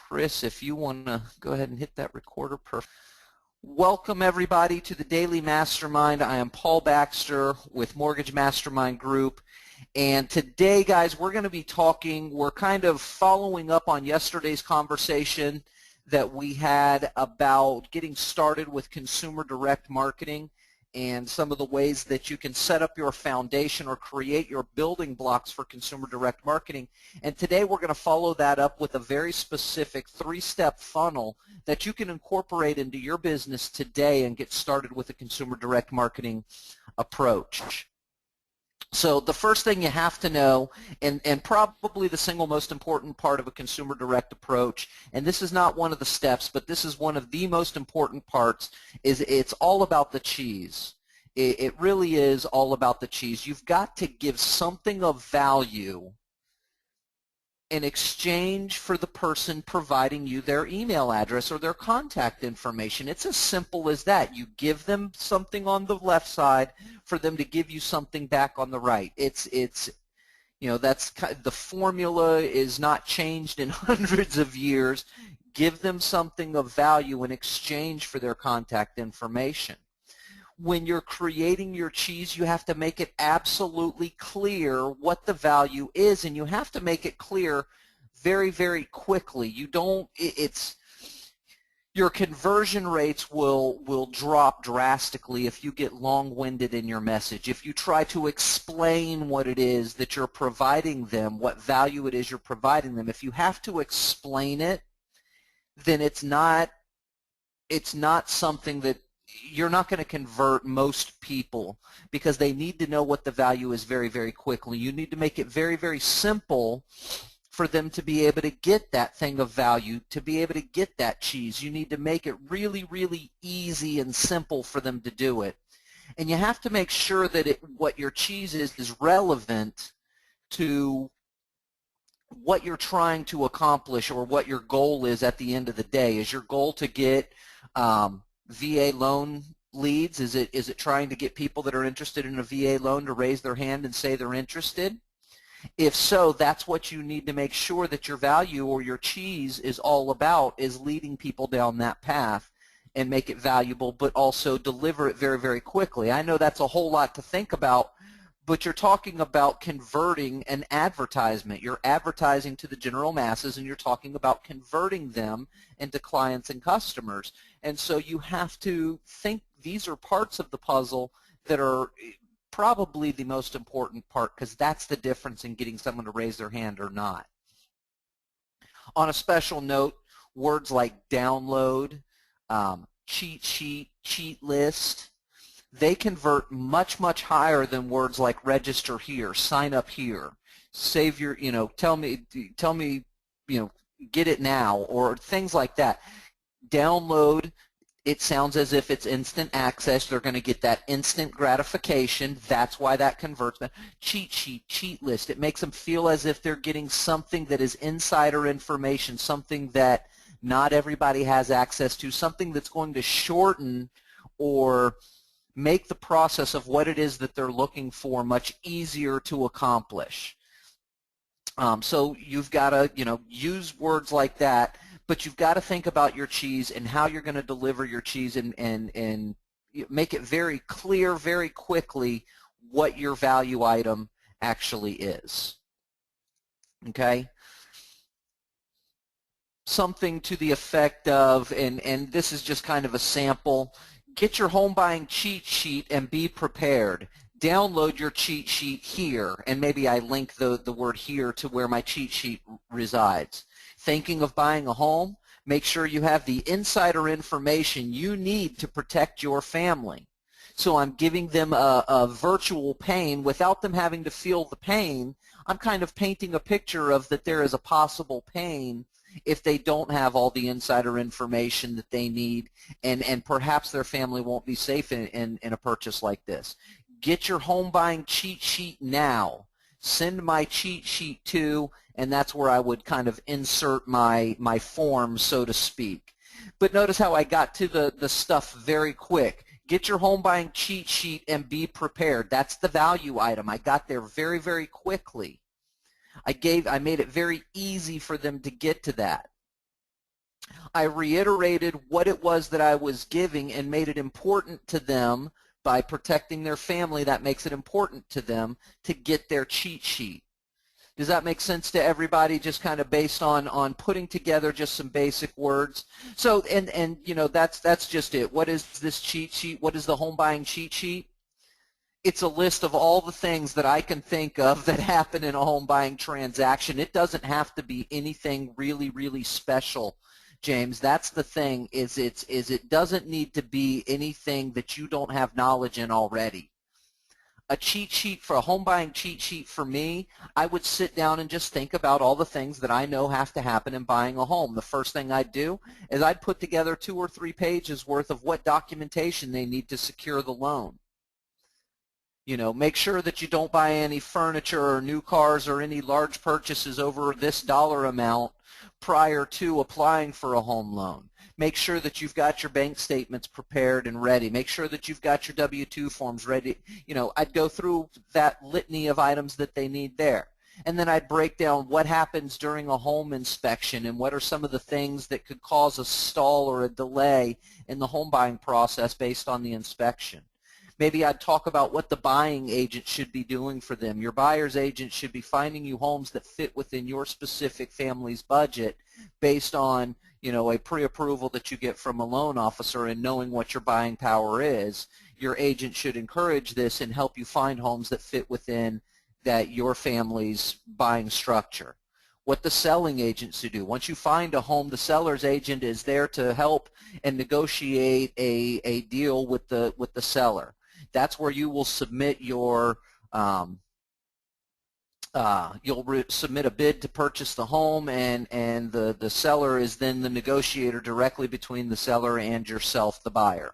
Chris, if you want to go ahead and hit that recorder, perfect. Welcome everybody to the Daily Mastermind. I am Paul Baxter with Mortgage Mastermind Group. And today, guys, we're going to be talking, we're kind of following up on yesterday's conversation that we had about getting started with consumer direct marketing and some of the ways that you can set up your foundation or create your building blocks for consumer direct marketing. And today we're going to follow that up with a very specific three-step funnel that you can incorporate into your business today and get started with a consumer direct marketing approach. So the first thing you have to know, and probably the single most important part of a consumer direct approach, and this is not one of the steps, but this is one of the most important parts, is it's all about the cheese. It really is all about the cheese. You've got to give something of value in exchange for the person providing you their email address or their contact information. It's as simple as that. You give them something on the left side for them to give you something back on the right. It's you know, that's the formula is not changed in hundreds of years. Give them something of value in exchange for their contact information. When you're creating your cheese, you have to make it absolutely clear what the value is, and you have to make it clear very, very quickly. You don't, your conversion rates will drop drastically if you get long-winded in your message. If you try to explain what it is that you're providing them, what value it is you're providing them, if you have to explain it, then it's not something that you're not going to convert most people, because they need to know what the value is very, very quickly. You need to make it very, very simple for them to be able to get that thing of value, to be able to get that cheese. You need to make it really, really easy and simple for them to do it. And you have to make sure that what your cheese is relevant to what you're trying to accomplish or what your goal is at the end of the day. Is your goal to get VA loan leads? Is it trying to get people that are interested in a VA loan to raise their hand and say they're interested? If so, that's what you need to make sure that your value or your cheese is all about, is leading people down that path and make it valuable, but also deliver it very, very quickly. I know that's a whole lot to think about, but you're talking about converting an advertisement. You're advertising to the general masses, and you're talking about converting them into clients and customers. And so you have to think these are parts of the puzzle that are probably the most important part, because that's the difference in getting someone to raise their hand or not. On a special note, words like download, cheat sheet, cheat list, they convert much, much higher than words like register here, sign up here, save your, tell me, get it now, or things like that. Download, it sounds as if it's instant access. They're going to get that instant gratification. That's why that converts. Cheat sheet, cheat list, it makes them feel as if they're getting something that is insider information, something that not everybody has access to, something that's going to shorten or make the process of what it is that they're looking for much easier to accomplish. So you've got to, use words like that, but you've got to think about your cheese and how you're going to deliver your cheese, and make it very clear very quickly what your value item actually is. Okay? Something to the effect of, and this is just kind of a sample, get your home buying cheat sheet and be prepared. Download your cheat sheet here, and maybe I link the word here to where my cheat sheet resides. Thinking of buying a home? Make sure you have the insider information you need to protect your family. So I'm giving them a virtual pain without them having to feel the pain. I'm kind of painting a picture of that there is a possible pain if they don't have all the insider information that they need, and perhaps their family won't be safe in a purchase like this. Get your home buying cheat sheet now. Send my cheat sheet to, and that's where I would kind of insert my form, so to speak. But notice how I got to the stuff very quick. Get your home buying cheat sheet and be prepared. That's the value item. I got there very, very quickly. I made it very easy for them to get to that. I reiterated what it was that I was giving and made it important to them by protecting their family. That makes it important to them to get their cheat sheet. Does that make sense to everybody, just kind of based on putting together just some basic words? So, and you know, that's just it. What is this cheat sheet? What is the home buying cheat sheet? It's a list of all the things that I can think of that happen in a home buying transaction. It doesn't have to be anything really, really special, James. That's the thing, is it doesn't need to be anything that you don't have knowledge in already. A cheat sheet, for a home buying cheat sheet for me, I would sit down and just think about all the things that I know have to happen in buying a home. The first thing I'd do is I'd put together 2 or 3 pages worth of what documentation they need to secure the loan. You know, make sure that you don't buy any furniture or new cars or any large purchases over this dollar amount prior to applying for a home loan. Make sure that you've got your bank statements prepared and ready. Make sure that you've got your W-2 forms ready. You know, I'd go through that litany of items that they need there. And then I'd break down what happens during a home inspection and what are some of the things that could cause a stall or a delay in the home buying process based on the inspection. Maybe I'd talk about what the buying agent should be doing for them. Your buyer's agent should be finding you homes that fit within your specific family's budget based on, you know, a pre-approval that you get from a loan officer and knowing what your buying power is. Your agent should encourage this and help you find homes that fit within your family's buying structure. What the selling agent should do. Once you find a home, the seller's agent is there to help and negotiate a deal with the seller. That's where you will submit your submit a bid to purchase the home, and the seller is then the negotiator directly between the seller and yourself, the buyer.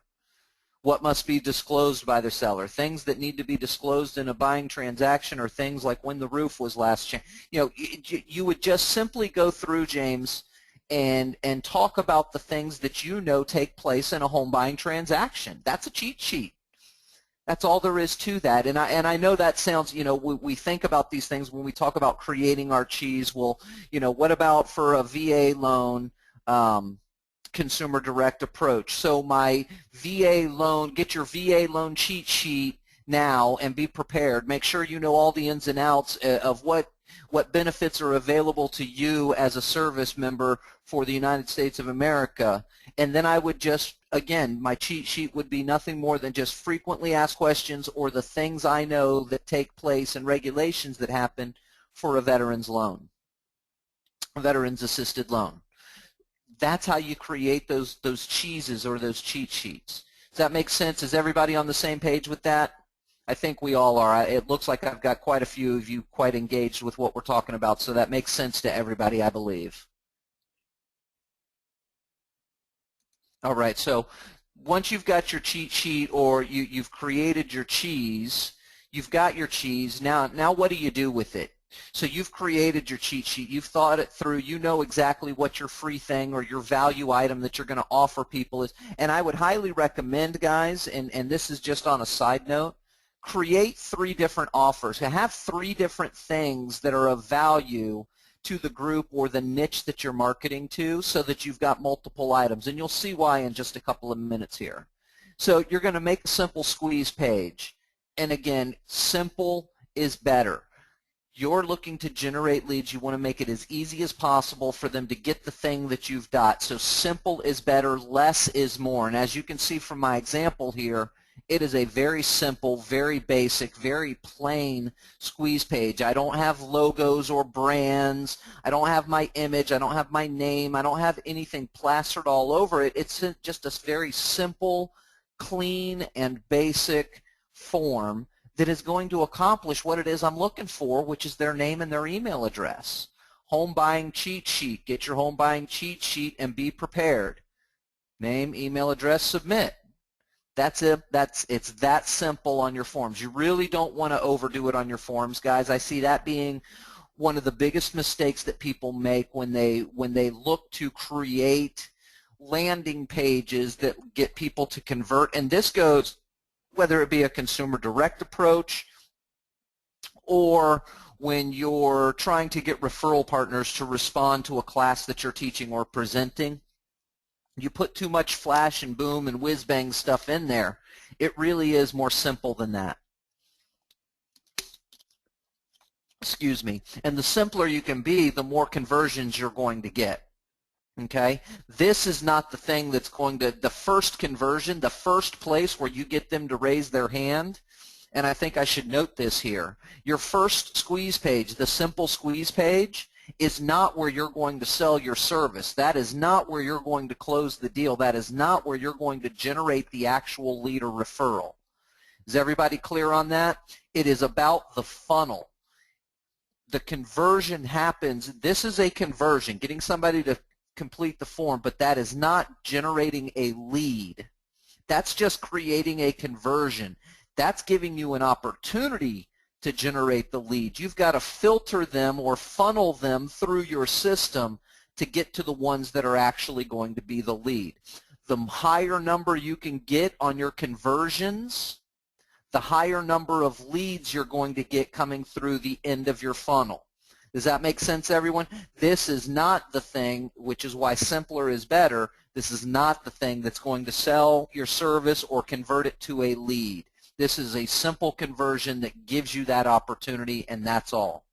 What must be disclosed by the seller? Things that need to be disclosed in a buying transaction are things like when the roof was last changed. You know, you would just simply go through, James, and talk about the things that you know take place in a home buying transaction. That's a cheat sheet. That's all there is to that. And I know that sounds, you know, we think about these things when we talk about creating our cheese. Well, you know, what about for a VA loan, consumer direct approach? So my VA loan, get your VA loan cheat sheet now and be prepared. Make sure you know all the ins and outs of what benefits are available to you as a service member for the United States of America. And then I would just, again, my cheat sheet would be nothing more than just frequently asked questions or the things I know that take place and regulations that happen for a veteran's loan, a veteran's assisted loan. That's how you create those cheeses or those cheat sheets. Does that make sense? Is everybody on the same page with that? I think we all are. It looks like I've got quite a few of you quite engaged with what we're talking about, so that makes sense to everybody, I believe. All right, so once you've got your cheat sheet or you've created your cheese, you've got your cheese, now what do you do with it? So you've created your cheat sheet, you've thought it through, you know exactly what your free thing or your value item that you're going to offer people is, and I would highly recommend, guys, and this is just on a side note, create 3 different offers. Have 3 different things that are of value to the group or the niche that you're marketing to so that you've got multiple items. And you'll see why in just a couple of minutes here. So you're going to make a simple squeeze page. And again, simple is better. You're looking to generate leads. You want to make it as easy as possible for them to get the thing that you've got. So simple is better, less is more. And as you can see from my example here, it is a very simple, very basic, very plain squeeze page. I don't have logos or brands. I don't have my image. I don't have my name. I don't have anything plastered all over it. It's just a very simple, clean, and basic form that is going to accomplish what it is I'm looking for, which is their name and their email address. Home buying cheat sheet. Get your home buying cheat sheet and be prepared. Name, email address, submit. That's it. It's that simple on your forms. You really don't want to overdo it on your forms, guys. I see that being one of the biggest mistakes that people make when they look to create landing pages that get people to convert. And this goes whether it be a consumer direct approach or when you're trying to get referral partners to respond to a class that you're teaching or presenting. You put too much flash and boom and whiz bang stuff in there. It really is more simple than that. Excuse me. And the simpler you can be, the more conversions you're going to get. Okay? This is not the thing that's going to, the first conversion, the first place where you get them to raise their hand, and I think I should note this here. Your first squeeze page, the simple squeeze page, is not where you're going to sell your service. That is not where you're going to close the deal. That is not where you're going to generate the actual lead or referral. Is everybody clear on that? It is about the funnel. The conversion happens. This is a conversion, getting somebody to complete the form, but that is not generating a lead. That's just creating a conversion. That's giving you an opportunity to generate the lead. You've got to filter them or funnel them through your system to get to the ones that are actually going to be the lead. The higher number you can get on your conversions, the higher number of leads you're going to get coming through the end of your funnel. Does that make sense, everyone? This is not the thing, which is why simpler is better. This is not the thing that's going to sell your service or convert it to a lead. This is a simple conversion that gives you that opportunity, and that's all.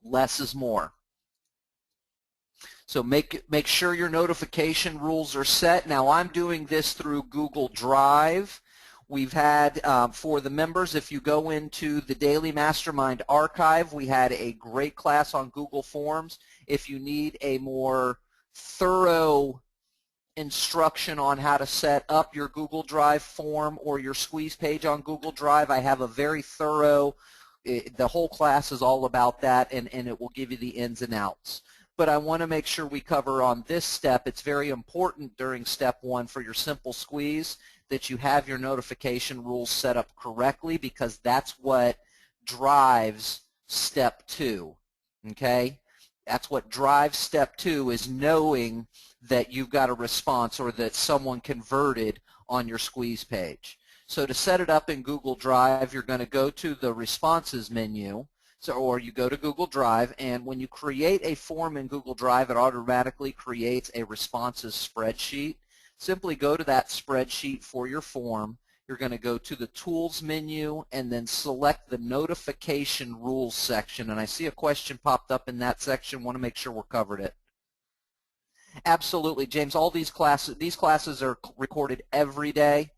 Less is more. So make sure your notification rules are set. Now, I'm doing this through Google Drive. We've had, for the members, if you go into the Daily Mastermind archive, we had a great class on Google Forms. If you need a more thorough instruction on how to set up your Google Drive form or your squeeze page on Google Drive, I have a very thorough, the whole class is all about that, and it will give you the ins and outs. But I want to make sure we cover on this step. It's very important during step 1 for your simple squeeze that you have your notification rules set up correctly, because that's what drives step 2, okay? That's what drives step 2, is knowing that you've got a response or that someone converted on your squeeze page. So to set it up in Google Drive, you're going to go to the responses menu, or you go to Google Drive, and when you create a form in Google Drive, it automatically creates a responses spreadsheet. Simply go to that spreadsheet for your form. You're going to go to the Tools menu and then select the Notification Rules section. And I see a question popped up in that section. Want to make sure we're covered it. Absolutely, James. All these classes are recorded every day,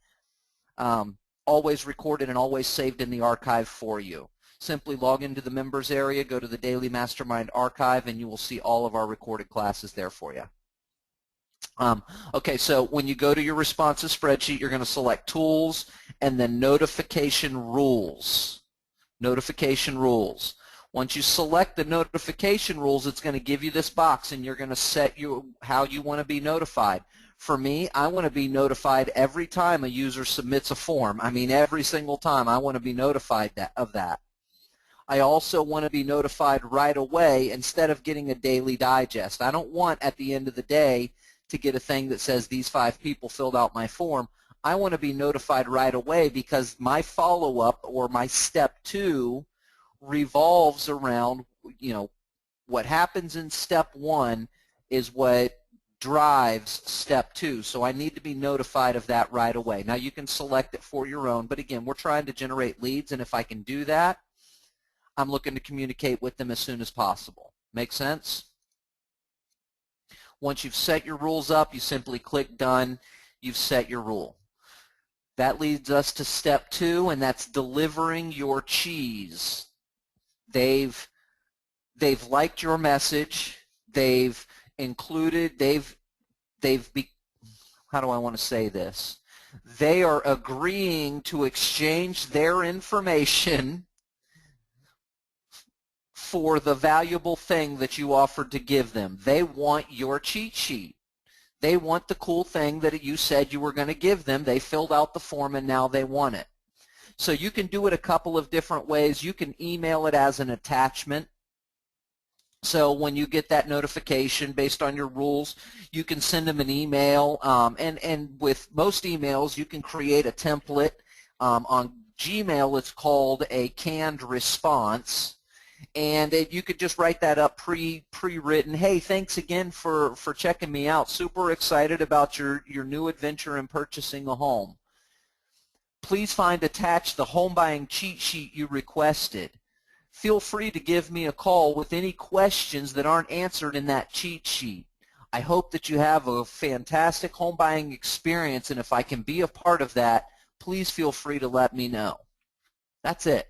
always recorded and always saved in the archive for you. Simply log into the members area, go to the Daily Mastermind archive, and you will see all of our recorded classes there for you. Okay, so when you go to your responses spreadsheet, you're going to select Tools and then Notification Rules. Notification Rules. Once you select the notification rules, it's going to give you this box, and you're going to set how you want to be notified. For me, I want to be notified every time a user submits a form. I mean, every single time I want to be notified of that. I also want to be notified right away instead of getting a daily digest. I don't want at the end of the day to get a thing that says these 5 people filled out my form. I want to be notified right away, because my follow-up or my step 2 revolves around, what happens in step 1 is what drives step 2. So I need to be notified of that right away. Now you can select it for your own, but again, we're trying to generate leads, and if I can do that, I'm looking to communicate with them as soon as possible. Make sense? Once you've set your rules up, you simply click Done. You've set your rule. That leads us to step 2, and that's delivering your cheese. They've liked your message. They've included, how do I want to say this? They are agreeing to exchange their information for the valuable thing that you offered to give them. They want your cheat sheet. They want the cool thing that you said you were going to give them. They filled out the form, and now they want it. So you can do it a couple of different ways. You can email it as an attachment. So when you get that notification based on your rules, you can send them an email. And with most emails, you can create a template. On Gmail, it's called a canned response. And you could just write that up pre-written. Hey, thanks again for checking me out. Super excited about your new adventure in purchasing a home. Please find attached the home buying cheat sheet you requested. Feel free to give me a call with any questions that aren't answered in that cheat sheet. I hope that you have a fantastic home buying experience, and if I can be a part of that, please feel free to let me know. That's it.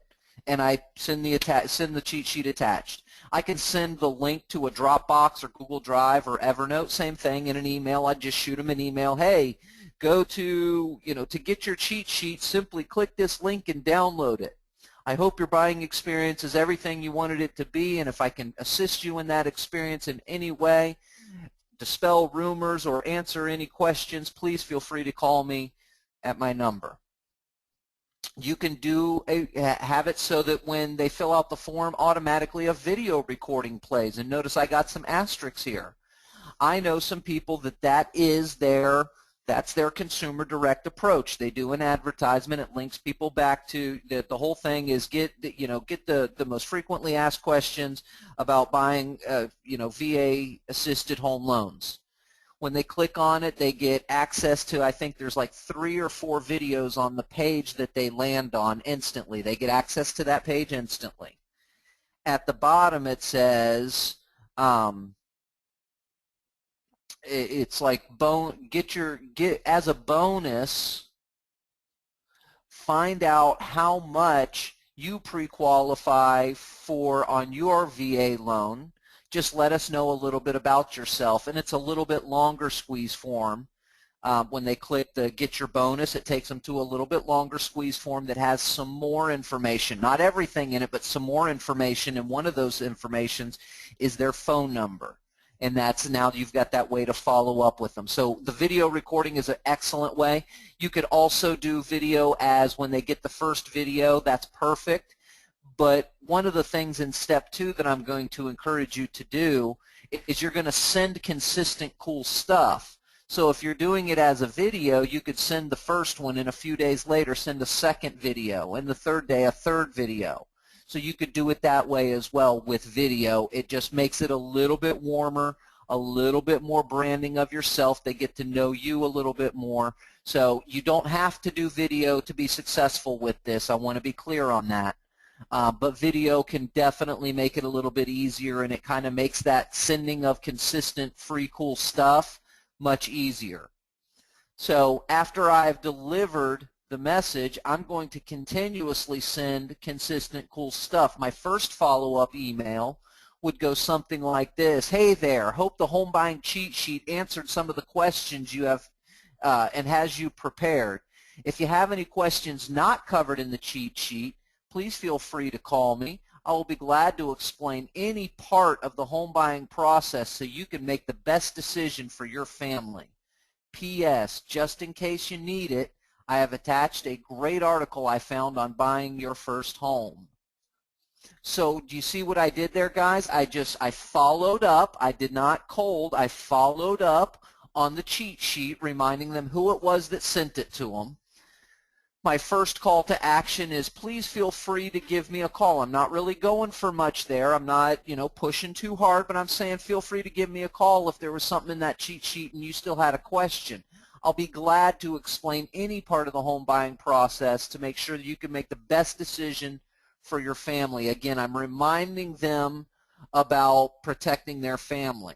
And I send the cheat sheet attached. I can send the link to a Dropbox or Google Drive or Evernote, same thing, in an email. I just shoot them an email. Hey, go to, to get your cheat sheet, simply click this link and download it. I hope your buying experience is everything you wanted it to be, and if I can assist you in that experience in any way, dispel rumors or answer any questions, please feel free to call me at my number. You can have it so that when they fill out the form, automatically a video recording plays. And notice I got some asterisks here. I know some people that's their consumer direct approach. They do an advertisement. It links people back to the whole thing is get the most frequently asked questions about buying VA assisted home loans. When they click on it, they get access to, I think there's like 3 or 4 videos on the page that they land on instantly. They get access to that page instantly. At the bottom it says, it's like as a bonus, find out how much you pre-qualify for on your VA loan. Just let us know a little bit about yourself, and it's a little bit longer squeeze form. When they click the get your bonus, it takes them to a little bit longer squeeze form that has some more information, not everything in it, but some more information, and one of those informations is their phone number. And that's now you've got that way to follow up with them. So the video recording is an excellent way. You could also do video as when they get the first video. That's perfect. But one of the things in step 2 that I'm going to encourage you to do is you're going to send consistent cool stuff. So if you're doing it as a video, you could send the first one, and a few days later send a second video, and the third day a third video. So you could do it that way as well with video. It just makes it a little bit warmer, a little bit more branding of yourself. They get to know you a little bit more. So you don't have to do video to be successful with this. I want to be clear on that. But video can definitely make it a little bit easier, and it kind of makes that sending of consistent free cool stuff much easier. So after I've delivered the message, I'm going to continuously send consistent cool stuff. My first follow-up email would go something like this. Hey there, hope the home buying cheat sheet answered some of the questions you have and has you prepared. If you have any questions not covered in the cheat sheet, please feel free to call me. I will be glad to explain any part of the home buying process so you can make the best decision for your family. P.S. Just in case you need it, I have attached a great article I found on buying your first home. So do you see what I did there, guys? I followed up. I did not cold. I followed up on the cheat sheet, reminding them who it was that sent it to them. My first call to action is please feel free to give me a call. I'm not really going for much there. I'm not, pushing too hard, but I'm saying feel free to give me a call if there was something in that cheat sheet and you still had a question. I'll be glad to explain any part of the home buying process to make sure that you can make the best decision for your family. Again, I'm reminding them about protecting their family.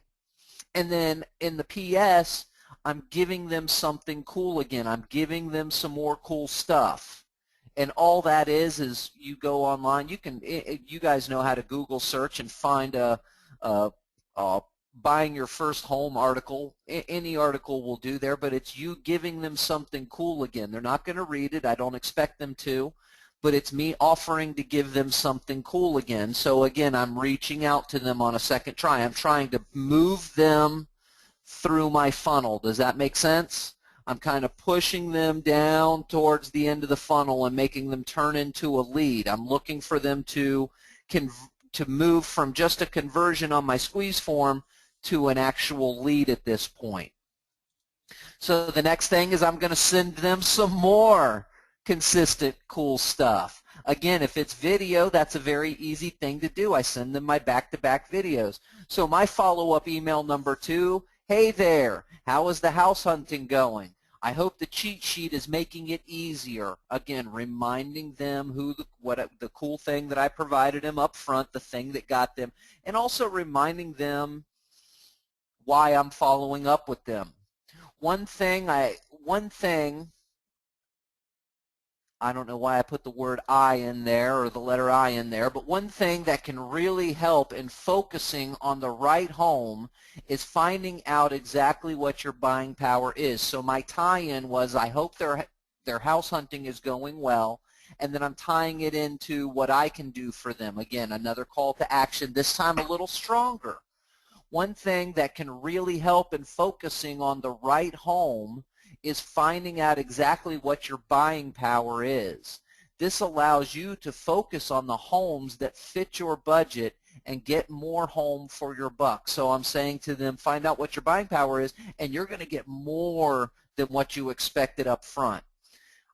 And then in the PS, I'm giving them something cool again. I'm giving them some more cool stuff. And all that is you go online. You guys know how to Google search and find a buying your first home article. Any article will do there, but it's you giving them something cool again. They're not going to read it. I don't expect them to, but it's me offering to give them something cool again. So again, I'm reaching out to them on a second try. I'm trying to move them through my funnel. Does that make sense? I'm kind of pushing them down towards the end of the funnel and making them turn into a lead. I'm looking for them to move from just a conversion on my squeeze form to an actual lead at this point. So the next thing is I'm going to send them some more consistent cool stuff. Again, if it's video, that's a very easy thing to do. I send them my back-to-back videos. So my follow-up email number 2, hey there, how is the house hunting going? I hope the cheat sheet is making it easier. Again, reminding them the cool thing that I provided them up front, the thing that got them, and also reminding them why I'm following up with them. One thing, I don't know why I put the word I in there or the letter I in there, but one thing that can really help in focusing on the right home is finding out exactly what your buying power is. So my tie-in was, I hope their house hunting is going well, and then I'm tying it into what I can do for them. Again, another call to action, this time a little stronger. One thing that can really help in focusing on the right home is finding out exactly what your buying power is. This allows you to focus on the homes that fit your budget and get more home for your buck. So I'm saying to them, find out what your buying power is, and you're going to get more than what you expected up front.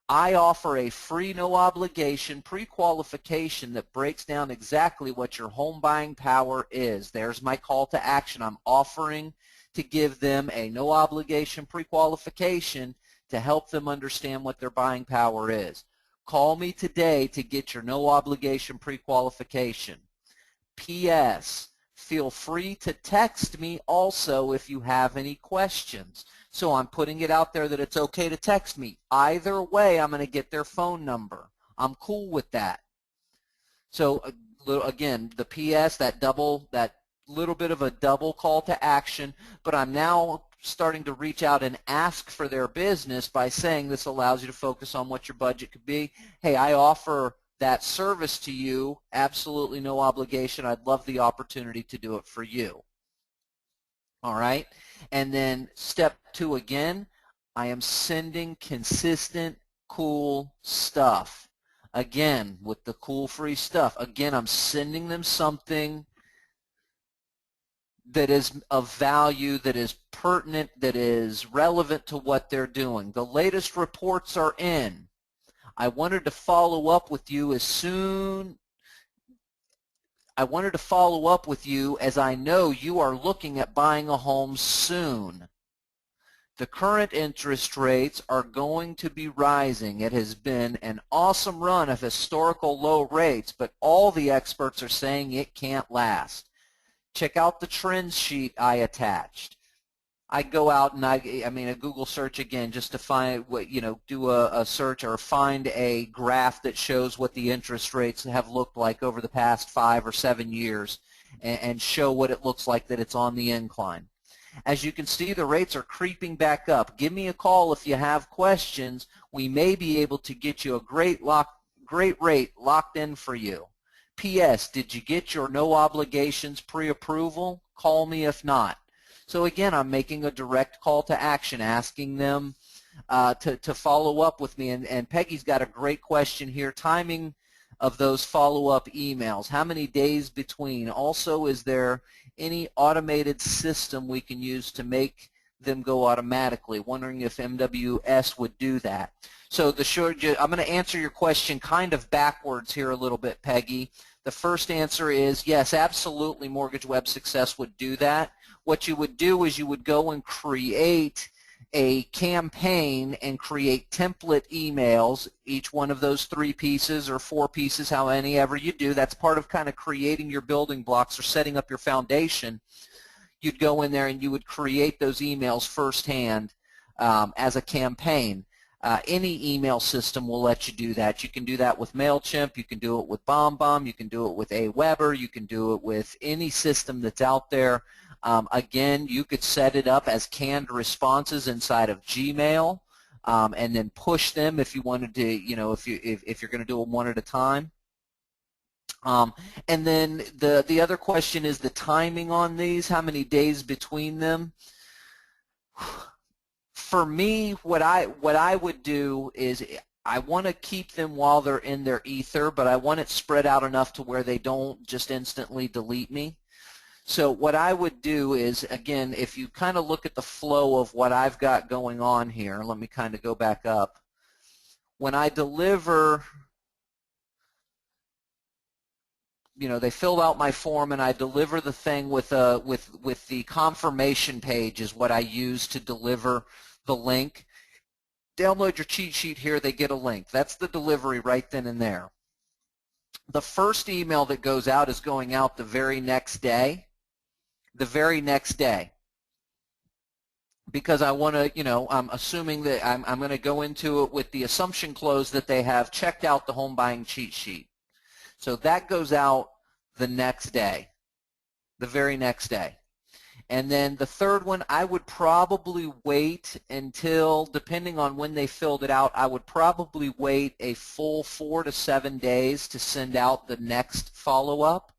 I offer a free, no obligation pre-qualification that breaks down exactly what your home buying power is. There's my call to action. I'm offering to give them a no obligation pre-qualification to help them understand what their buying power is. Call me today to get your no obligation pre-qualification. P.S. Feel free to text me also if you have any questions. So I'm putting it out there that it's okay to text me. Either way, I'm going to get their phone number. I'm cool with that. So again, the P.S., that little bit of a double call to action, but I'm now starting to reach out and ask for their business by saying this allows you to focus on what your budget could be. Hey, I offer that service to you, absolutely no obligation. I'd love the opportunity to do it for you. All right, and then step 2 again, I am sending consistent, cool stuff. Again, with the cool free stuff, again, I'm sending them something that is of value, that is pertinent, that is relevant to what they're doing. The latest reports are in. I wanted to follow up with you as I know you are looking at buying a home soon. The current interest rates are going to be rising. It has been an awesome run of historical low rates, but all the experts are saying it can't last. Check out the trends sheet I attached. I go out and I mean a Google search again just to find what, do a search or find a graph that shows what the interest rates have looked like over the past 5 or 7 years and show what it looks like that it's on the incline. As you can see, the rates are creeping back up. Give me a call if you have questions. We may be able to get you a great rate locked in for you. P.S. Did you get your no obligations pre-approval? Call me if not. So again, I'm making a direct call to action, asking them to follow up with me. And Peggy's got a great question here. Timing of those follow-up emails. How many days between? Also, is there any automated system we can use to make them go automatically? Wondering if MWS would do that. So I'm going to answer your question kind of backwards here a little bit, Peggy. The first answer is yes, absolutely, Mortgage Web Success would do that. What you would do is you would go and create a campaign and create template emails, each one of those 3 pieces or 4 pieces, however you do. That's part of kind of creating your building blocks or setting up your foundation. You'd go in there and you would create those emails firsthand as a campaign. Any email system will let you do that. You can do that with MailChimp, you can do it with BombBomb, you can do it with Aweber, you can do it with any system that's out there. Again, you could set it up as canned responses inside of Gmail and then push them if you wanted to, if you're going to do them one at a time. And then the other question is the timing on these, how many days between them. For me, what I would do is I want to keep them while they're in their ether, but I want it spread out enough to where they don't just instantly delete me. So what I would do is, again, if you kind of look at the flow of what I've got going on here, let me kind of go back up. When I deliver they filled out my form, and I deliver the thing with the confirmation page is what I use to deliver the link. Download your cheat sheet here, they get a link. That's the delivery right then and there. The first email that goes out is going out the very next day. The very next day. Because I want to, I'm assuming that I'm going to go into it with the assumption close that they have checked out the home buying cheat sheet. So that goes out the next day, the very next day. And then the third one, I would probably wait until, depending on when they filled it out, I would probably wait a full 4 to 7 days to send out the next follow-up.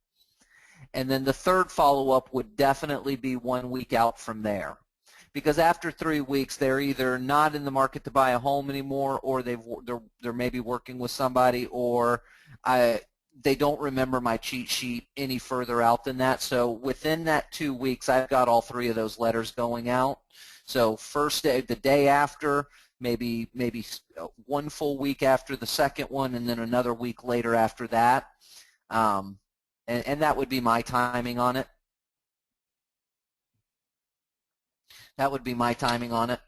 And then the third follow-up would definitely be 1 week out from there. Because after 3 weeks, they're either not in the market to buy a home anymore, or they're maybe working with somebody, or they don't remember my cheat sheet any further out than that. So within that 2 weeks, I've got all 3 of those letters going out. So first day, the day after, maybe 1 full week after the second one, and then another week later after that. And that would be my timing on it. That would be my timing on it.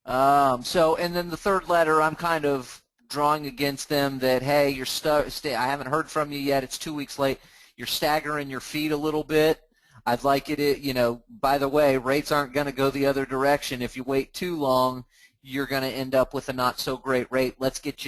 And then the third letter, I'm kind of drawing against them that, hey, you're I haven't heard from you yet. It's 2 weeks late. You're staggering your feet a little bit. I'd like you to, by the way, rates aren't going to go the other direction. If you wait too long, you're going to end up with a not so great rate. Let's get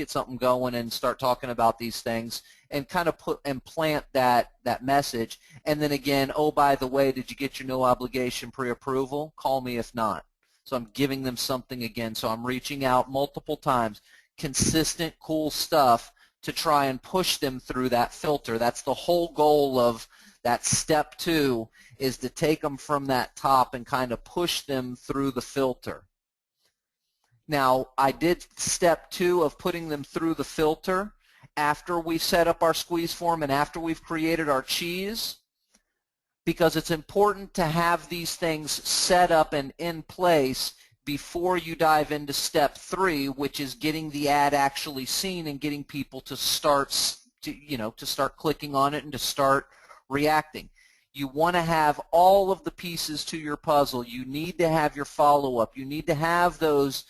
something going and start talking about these things, and kind of plant that message. And then again, oh, by the way, did you get your no obligation pre-approval? Call me if not. So I'm giving them something again. So I'm reaching out multiple times, consistent, cool stuff to try and push them through that filter. That's the whole goal of that step 2, is to take them from that top and kind of push them through the filter. Now, I did step 2 of putting them through the filter after we set up our squeeze form and after we've created our cheese, because it's important to have these things set up and in place before you dive into step 3, which is getting the ad actually seen and getting people to start clicking on it and to start reacting. You want to have all of the pieces to your puzzle. You need to have your follow-up. You need to have those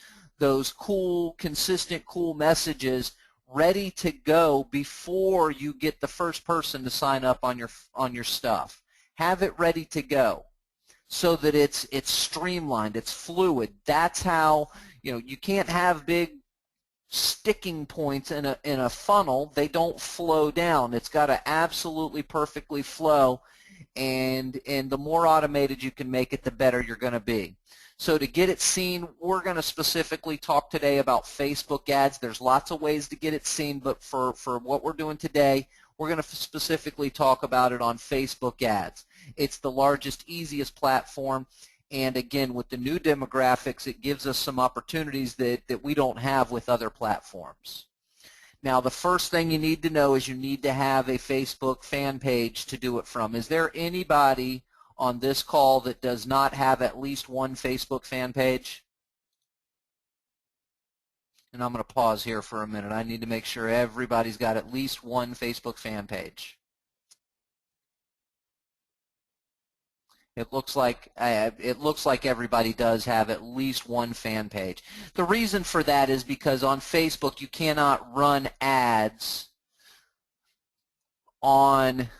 cool, consistent, cool messages ready to go before you get the first person to sign up on your stuff. Have it ready to go so that it's streamlined, it's fluid. That's how, you can't have big sticking points in a funnel. They don't flow down. It's got to absolutely perfectly flow, and the more automated you can make it, the better you're going to be. So to get it seen, we're going to specifically talk today about Facebook ads. There's lots of ways to get it seen, but for what we're doing today, we're going to specifically talk about it on Facebook ads. It's the largest, easiest platform, and again, with the new demographics, it gives us some opportunities that we don't have with other platforms. Now, the first thing you need to know is you need to have a Facebook fan page to do it from. Is there anybody on this call that does not have at least one Facebook fan page? And I'm going to pause here for a minute. I need to make sure everybody's got at least one Facebook fan page. It looks like everybody does have at least one fan page. The reason for that is because on Facebook you cannot run ads on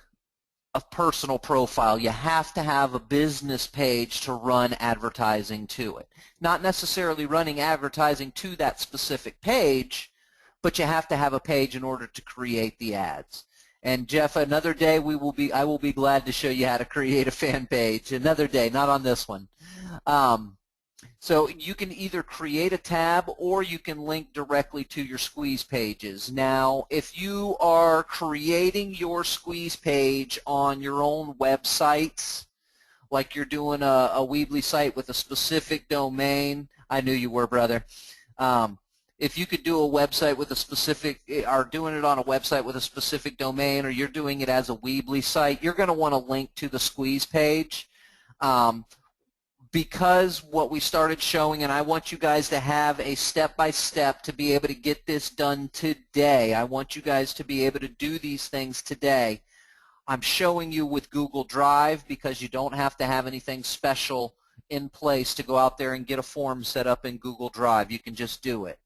a personal profile. You have to have a business page to run advertising to it. Not necessarily running advertising to that specific page, but you have to have a page in order to create the ads. And Jeff, another day I will be glad to show you how to create a fan page. Another day, not on this one. So you can either create a tab or you can link directly to your squeeze pages. Now, if you are creating your squeeze page on your own websites, like you're doing a Weebly site with a specific domain, I knew you were, brother. If you could do a website with a specific, or doing it on a website with a specific domain, or you're doing it as a Weebly site, you're going to want to link to the squeeze page. because what we started showing, and I want you guys to have a step-by-step to be able to get this done today. I want you guys to be able to do these things today. I'm showing you with Google Drive because you don't have to have anything special in place to go out there and get a form set up in Google Drive. You can just do it.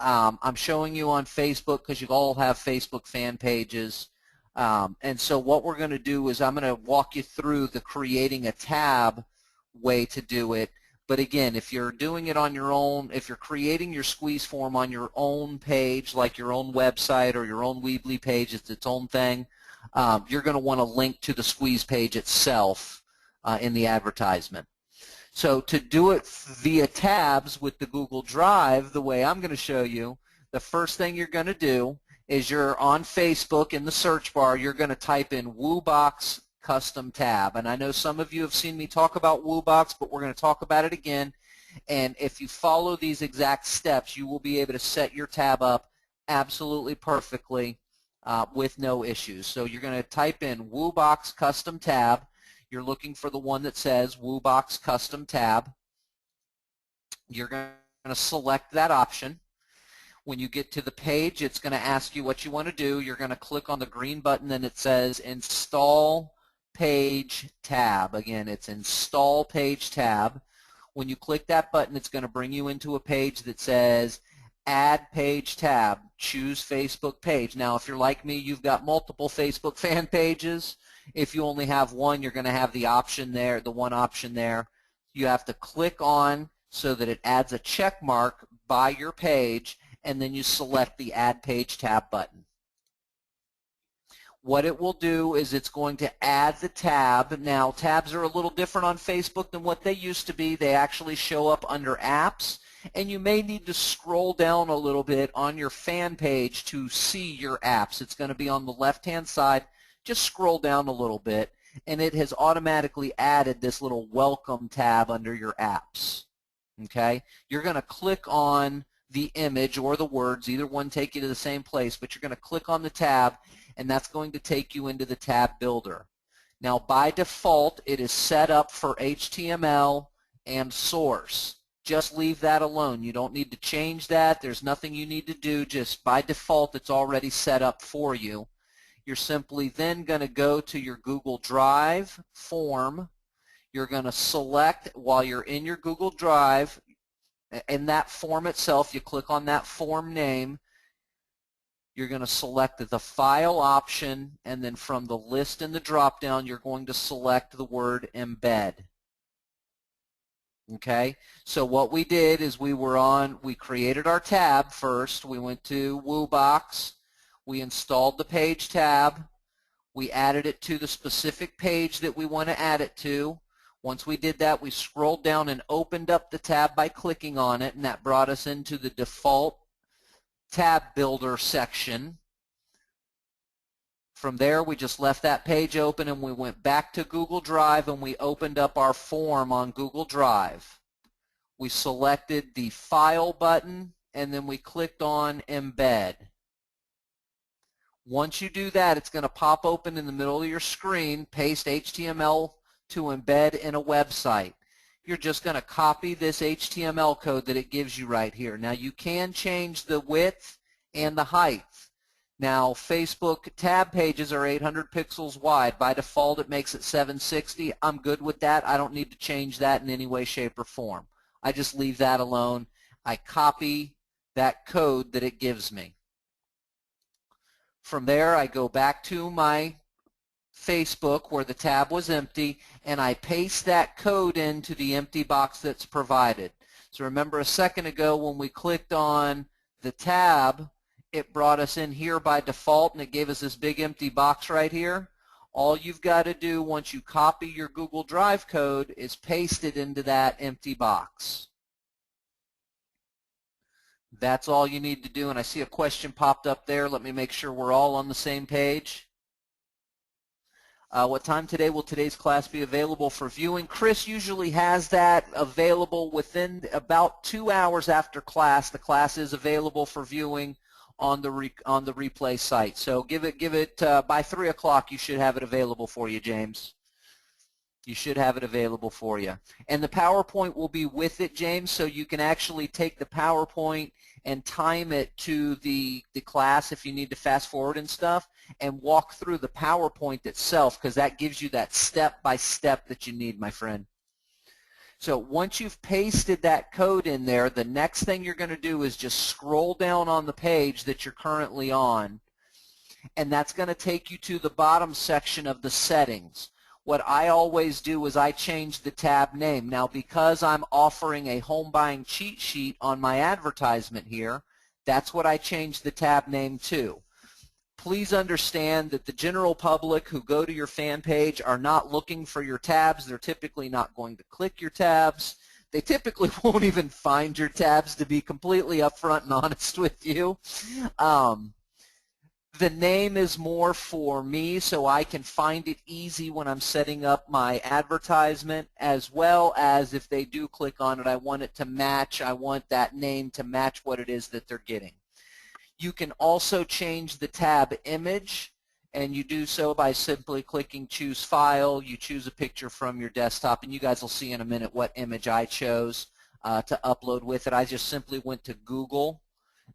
I'm showing you on Facebook because you all have Facebook fan pages. And so what we're going to do is I'm going to walk you through the creating a tab way to do it. But again, if you're doing it on your own, if you're creating your squeeze form on your own page, like your own website or your own Weebly page, it's its own thing, you're going to want to link to the squeeze page itself in the advertisement. So to do it via tabs with the Google Drive, the way I'm going to show you, the first thing you're going to do is you're on Facebook in the search bar, you're going to type in WooBox Custom Tab. And I know some of you have seen me talk about WooBox, but we're going to talk about it again. And if you follow these exact steps, you will be able to set your tab up absolutely perfectly with no issues. So you're going to type in WooBox Custom Tab. You're looking for the one that says WooBox Custom Tab. You're going to select that option. When you get to the page, it's going to ask you what you want to do. You're going to click on the green button and it says Install Page Tab. Again, it's Install Page Tab. When you click that button, it's going to bring you into a page that says Add Page Tab. Choose Facebook page. Now, if you're like me, you've got multiple Facebook fan pages. If you only have one, you're going to have the option there, the one option there. You have to click on so that it adds a check mark by your page, and then you select the Add Page Tab button. What it will do is it's going to add the tab. Now, tabs are a little different on Facebook than what they used to be. They actually show up under apps, and you may need to scroll down a little bit on your fan page to see your apps. It's going to be on the left-hand side. Just scroll down a little bit, and it has automatically added this little welcome tab under your apps. Okay? You're going to click on the image or the words. Either one take you to the same place, but you're going to click on the tab, and that's going to take you into the tab builder. Now, by default, it is set up for HTML and source. Just leave that alone. You don't need to change that. There's nothing you need to do. Just by default, it's already set up for you. You're simply then going to go to your Google Drive form. You're going to select, while you're in your Google Drive, in that form itself, you click on that form name. You're going to select the file option, and then from the list in the drop-down, you're going to select the word embed. Okay, so what we did is we created our tab first. We went to WooBox. We installed the page tab. We added it to the specific page that we want to add it to. Once we did that, we scrolled down and opened up the tab by clicking on it, and that brought us into the default tab builder section. From there, we just left that page open, and we went back to Google Drive, and we opened up our form on Google Drive. We selected the File button, and then we clicked on Embed. Once you do that, it's going to pop open in the middle of your screen, paste HTML to embed in a website. You're just going to copy this HTML code that it gives you right here. Now, you can change the width and the height. Now, Facebook tab pages are 800 pixels wide. By default, it makes it 760. I'm good with that. I don't need to change that in any way, shape, or form. I just leave that alone. I copy that code that it gives me. From there, I go back to my Facebook where the tab was empty, and I paste that code into the empty box that's provided. So remember a second ago when we clicked on the tab, it brought us in here by default, and it gave us this big empty box right here. All you've got to do once you copy your Google Drive code is paste it into that empty box. That's all you need to do, and I see a question popped up there. Let me make sure we're all on the same page. What time today will today's class be available for viewing? Chris usually has that available within about 2 hours after class. The class is available for viewing on the replay site. So give it by 3 o'clock. You should have it available for you, James. You should have it available for you. And the PowerPoint will be with it, James, so you can actually take the PowerPoint and time it to the class if you need to fast forward and stuff, and walk through the PowerPoint itself, because that gives you that step-by-step that you need, my friend. So once you've pasted that code in there, the next thing you're going to do is just scroll down on the page that you're currently on, and that's going to take you to the bottom section of the settings. What I always do is I change the tab name. Now, because I'm offering a home buying cheat sheet on my advertisement here, that's what I changed the tab name to. Please understand that the general public who go to your fan page are not looking for your tabs. They're typically not going to click your tabs. They typically won't even find your tabs, to be completely upfront and honest with you. The name is more for me so I can find it easy when I'm setting up my advertisement, as well as if they do click on it, I want it to match. I want that name to match what it is that they're getting. You can also change the tab image, and you do so by simply clicking Choose File. You choose a picture from your desktop, and you guys will see in a minute what image I chose to upload with it. I just simply went to Google.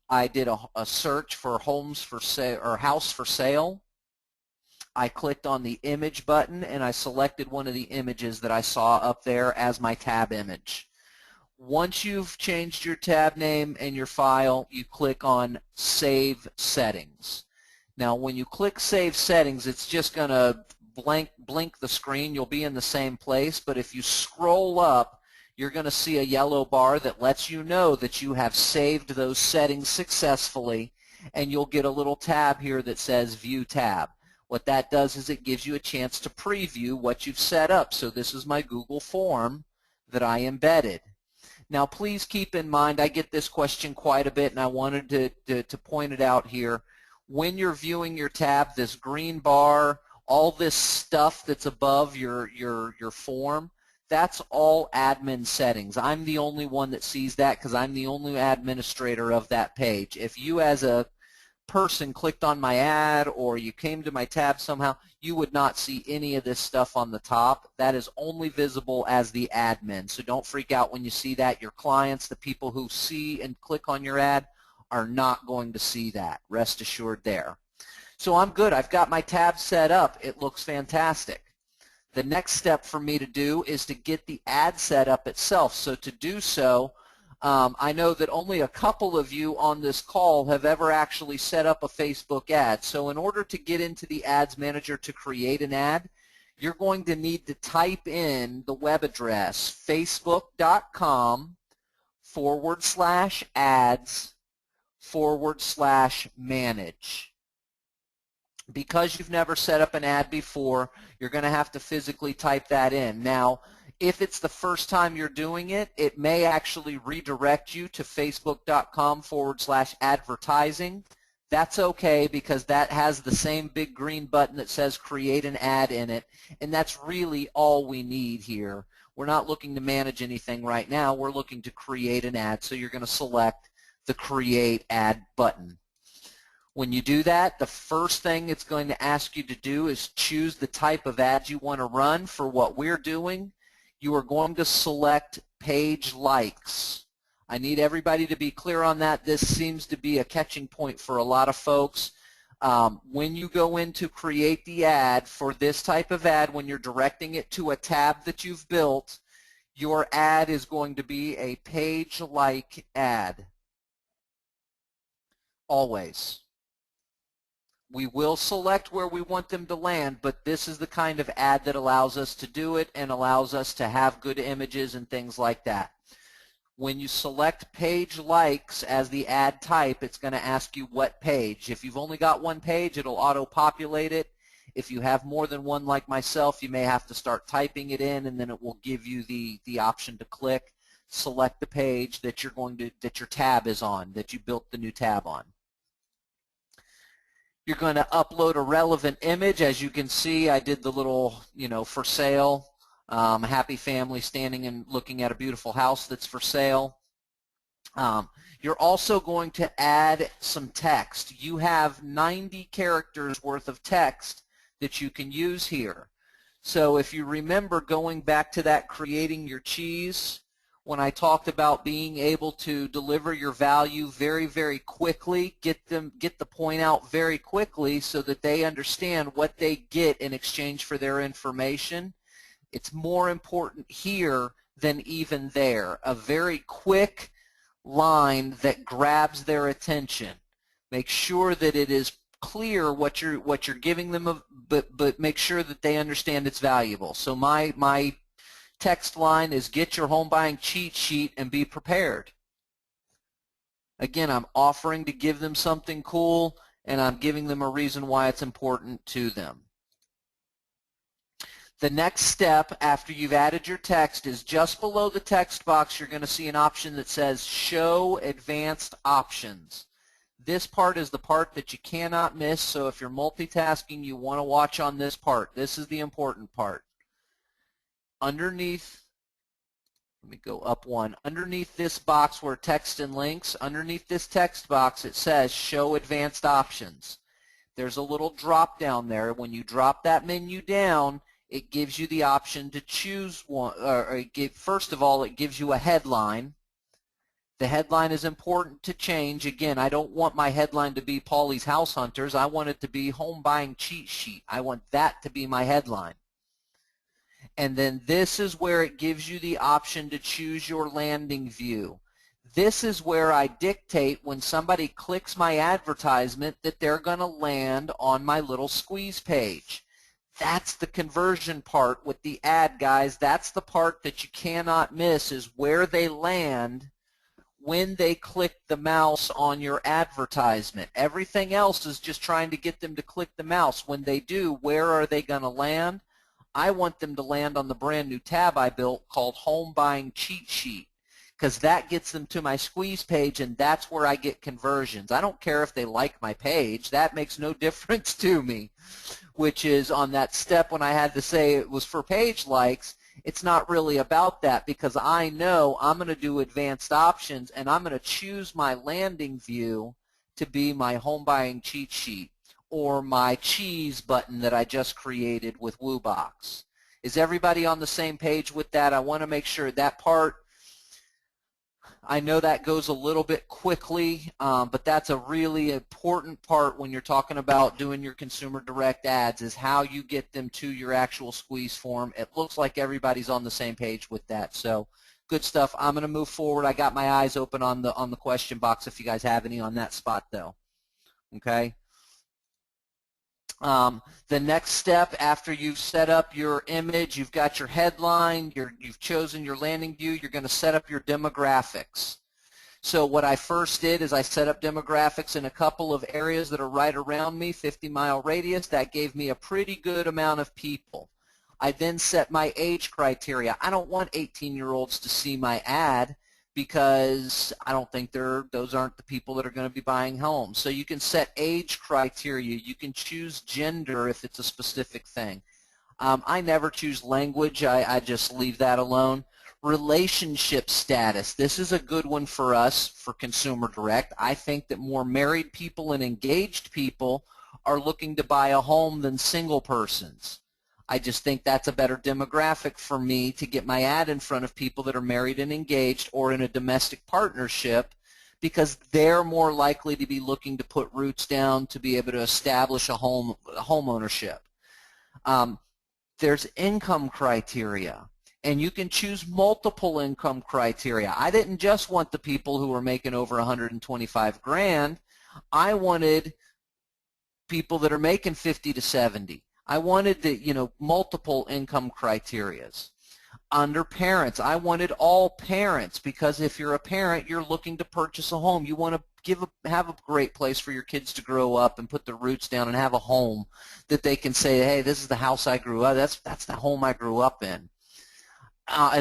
I did a search for homes for sale or house for sale. I clicked on the image button and I selected one of the images that I saw up there as my tab image. Once you've changed your tab name and your file, you click on Save Settings. Now when you click Save Settings, it's just going to blink the screen. You'll be in the same place, but if you scroll up, you're going to see a yellow bar that lets you know that you have saved those settings successfully, and you'll get a little tab here that says View Tab. What that does is it gives you a chance to preview what you've set up. So this is my Google form that I embedded. Now please keep in mind, I get this question quite a bit, and I wanted to point it out here. When you're viewing your tab, this green bar, all this stuff that's above your form, that's all admin settings. I'm the only one that sees that because I'm the only administrator of that page. If you as a person clicked on my ad or you came to my tab somehow, you would not see any of this stuff on the top. That is only visible as the admin. So don't freak out when you see that. Your clients, the people who see and click on your ad, are not going to see that. Rest assured there. So I'm good. I've got my tab set up. It looks fantastic. The next step for me to do is to get the ad set up itself. So to do so, I know that only a couple of you on this call have ever actually set up a Facebook ad. So in order to get into the Ads Manager to create an ad, you're going to need to type in the web address facebook.com/ads/manage. Because you've never set up an ad before, you're going to have to physically type that in. Now, if it's the first time you're doing it, it may actually redirect you to facebook.com/advertising. That's okay because that has the same big green button that says create an ad in it, and that's really all we need here. We're not looking to manage anything right now. We're looking to create an ad, so you're going to select the Create Ad button. When you do that, the first thing it's going to ask you to do is choose the type of ad you want to run. For what we're doing, you are going to select page likes. I need everybody to be clear on that. This seems to be a catching point for a lot of folks. When you go in to create the ad for this type of ad, when you're directing it to a tab that you've built, your ad is going to be a page like ad. Always. We will select where we want them to land, but this is the kind of ad that allows us to do it and allows us to have good images and things like that. When you select page likes as the ad type, it's going to ask you what page. If you've only got one page, it'll auto-populate it. If you have more than one like myself, you may have to start typing it in, and then it will give you the option to click, select the page that you're that your tab is on, that you built the new tab on. You're going to upload a relevant image. As you can see, I did the little, for sale, a happy family standing and looking at a beautiful house that's for sale. You're also going to add some text. You have 90 characters worth of text that you can use here. So if you remember going back to that creating your cheese, when I talked about being able to deliver your value very, very quickly, get the point out very quickly so that they understand what they get in exchange for their information, it's more important here than even there. A very quick line that grabs their attention. Make sure that it is clear what you're giving them, but make sure that they understand it's valuable. So my text line is get your home buying cheat sheet and be prepared. Again, I'm offering to give them something cool, and I'm giving them a reason why it's important to them. The next step after you've added your text is just below the text box. You're going to see an option that says Show Advanced Options. This part is the part that you cannot miss, so if you're multitasking, you want to watch on this part. This is the important part. Underneath, let me go up one. Underneath this box where text and links, underneath this text box, it says Show Advanced Options. There's a little drop down there. When you drop that menu down, it gives you the option to choose one. First of all, it gives you a headline. The headline is important to change. Again, I don't want my headline to be Paulie's House Hunters. I want it to be Home Buying Cheat Sheet. I want that to be my headline. And then this is where it gives you the option to choose your landing view. This is where I dictate when somebody clicks my advertisement that they're going to land on my little squeeze page. That's the conversion part with the ad, guys. That's the part that you cannot miss, is where they land when they click the mouse on your advertisement. Everything else is just trying to get them to click the mouse. When they do, where are they going to land? I want them to land on the brand new tab I built called Home Buying Cheat Sheet, because that gets them to my squeeze page, and that's where I get conversions. I don't care if they like my page. That makes no difference to me, which is on that step when I had to say it was for page likes. It's not really about that, because I know I'm going to do advanced options, and I'm going to choose my landing view to be my home buying cheat sheet or my cheese button that I just created with WooBox. Is everybody on the same page with that? I want to make sure that part, I know that goes a little bit quickly, but that's a really important part when you're talking about doing your consumer direct ads, is how you get them to your actual squeeze form. It looks like everybody's on the same page with that. So good stuff. I'm going to move forward. I got my eyes open on the question box if you guys have any on that spot though. Okay. The next step after you've set up your image, you've got your headline, you've chosen your landing view, you're going to set up your demographics. So what I first did is I set up demographics in a couple of areas that are right around me, 50-mile radius. That gave me a pretty good amount of people. I then set my age criteria. I don't want 18-year-olds to see my ad, because I don't think those aren't the people that are going to be buying homes. So you can set age criteria. You can choose gender if it's a specific thing. I never choose language. I just leave that alone. Relationship status. This is a good one for us for Consumer Direct. I think that more married people and engaged people are looking to buy a home than single persons. I just think that's a better demographic for me to get my ad in front of people that are married and engaged or in a domestic partnership, because they're more likely to be looking to put roots down to be able to establish a home ownership. There's income criteria, and you can choose multiple income criteria. I didn't just want the people who were making over 125 grand. I wanted people that are making 50 to 70. I wanted the, multiple income criterias. Under parents, I wanted all parents, because if you're a parent, you're looking to purchase a home. You want to have a great place for your kids to grow up and put their roots down and have a home that they can say, hey, this is the house I grew up. That's the home I grew up in.